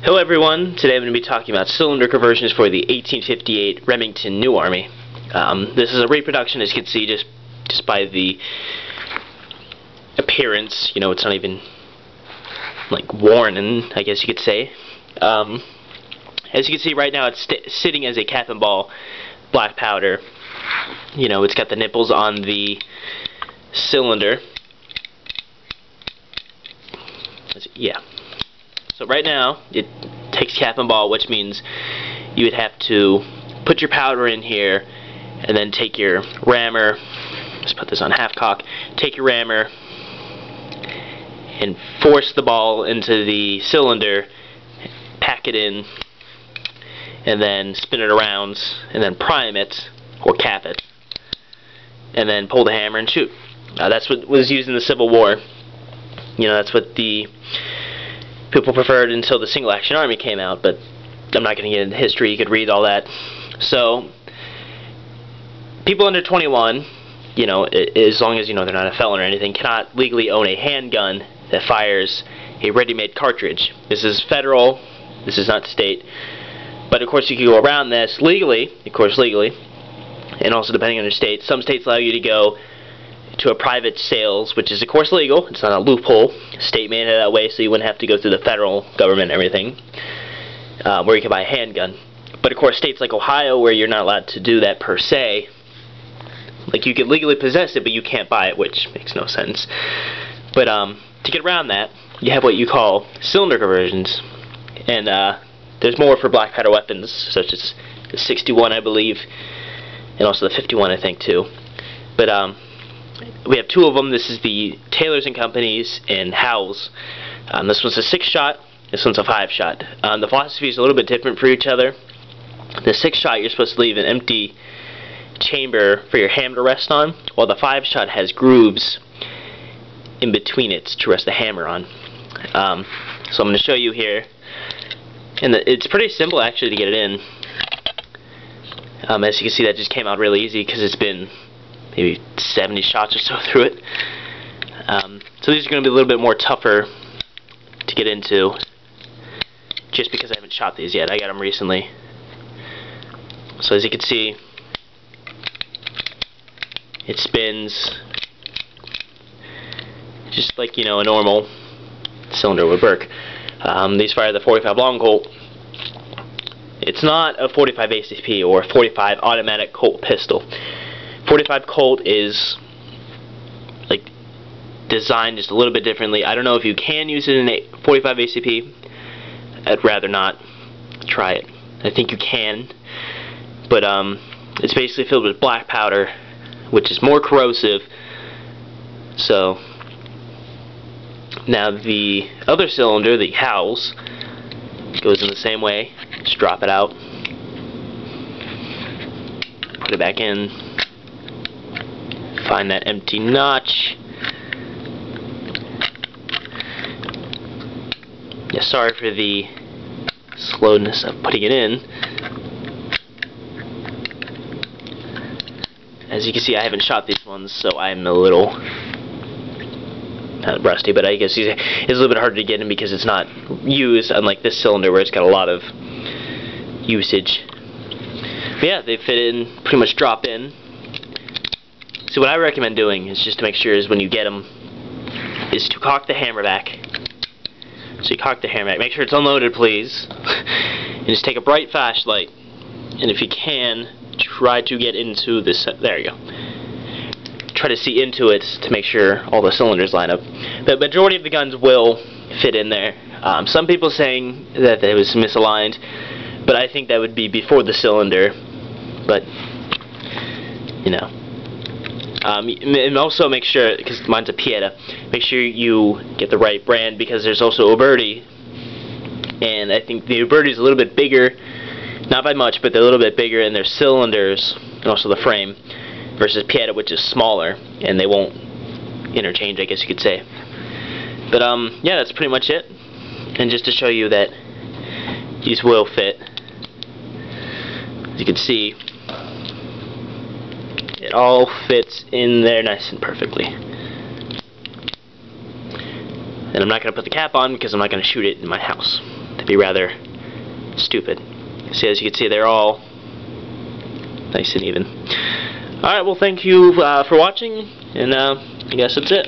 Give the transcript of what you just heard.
Hello everyone, today I'm going to be talking about cylinder conversions for the 1858 Remington New Army. This is a reproduction, as you can see, just by the appearance. You know, it's not even like worn, and I guess you could say. As you can see right now, it's sitting as a cap and ball black powder. You know, it's got the nipples on the cylinder. Yeah. So right now, it takes cap and ball, which means you would have to put your powder in here, and then take your rammer. Let's put this on half cock. Take your rammer and force the ball into the cylinder, pack it in, and then spin it around, and then prime it or cap it, and then pull the hammer and shoot. That's what was used in the Civil War. You know, that's what the people preferred until the Single Action Army came out, but I'm not going to get into history. You could read all that. So, people under 21, you know, as long as, you know, they're not a felon or anything, cannot legally own a handgun that fires a ready-made cartridge. This is federal. This is not state. But, of course, you can go around this legally, and also depending on your state. Some states allow you to go to a private sales, which is of course legal. It's not a loophole. State made it that way so you wouldn't have to go through the federal government and everything, where you can buy a handgun. But of course states like Ohio, where you're not allowed to do that per se, like you can legally possess it but you can't buy it, which makes no sense. But to get around that, you have what you call cylinder conversions, and there's more for black powder weapons, such as the 61 I believe, and also the 51 I think too. But we have two of them. This is the Taylors and Company's and Howell's. This one's a 6-shot. This one's a 5-shot. The philosophy is a little bit different for each other. The 6-shot, you're supposed to leave an empty chamber for your hammer to rest on, while the 5-shot has grooves in between it to rest the hammer on. So I'm going to show you here. And it's pretty simple actually to get it in. As you can see, that just came out really easy because it's been maybe 70 shots or so through it. So these are going to be a little bit more tougher to get into, just because I haven't shot these yet. I got them recently. So as you can see, it spins just like, you know, a normal cylinder would work. These fire the 45 long Colt. It's not a 45 ACP or a 45 automatic Colt pistol. 45 Colt is like designed just a little bit differently. I don't know if you can use it in a 45 ACP. I'd rather not try it. I think you can, but it's basically filled with black powder, which is more corrosive. So now the other cylinder, the Howell's, goes in the same way. Just drop it out, put it back in. Find that empty notch. Yeah, sorry for the slowness of putting it in. As you can see, I haven't shot these ones, so I'm a little not rusty, but I guess it's a little bit harder to get in because it's not used, unlike this cylinder where it's got a lot of usage. But yeah, they fit in, pretty much drop in. So what I recommend doing is just to make sure is when you get them is to cock the hammer back. So you cock the hammer back. Make sure it's unloaded, please. And just take a bright flashlight. And if you can, try to get into this. There you go. Try to see into it to make sure all the cylinders line up. The majority of the guns will fit in there. Some people saying that it was misaligned, but I think that would be before the cylinder. But you know. And also make sure, because mine's a Pieta, make sure you get the right brand, because there's also Uberti, and I think the Uberti is a little bit bigger, not by much, but they're a little bit bigger in their cylinders and also the frame, versus Pieta, which is smaller, and they won't interchange, I guess you could say. But yeah, that's pretty much it. And just to show you that these will fit, as you can see, it all fits in there nice and perfectly. And I'm not going to put the cap on because I'm not going to shoot it in my house. That'd be be rather stupid. So as you can see, they're all nice and even. Alright, well, thank you for watching, and I guess that's it.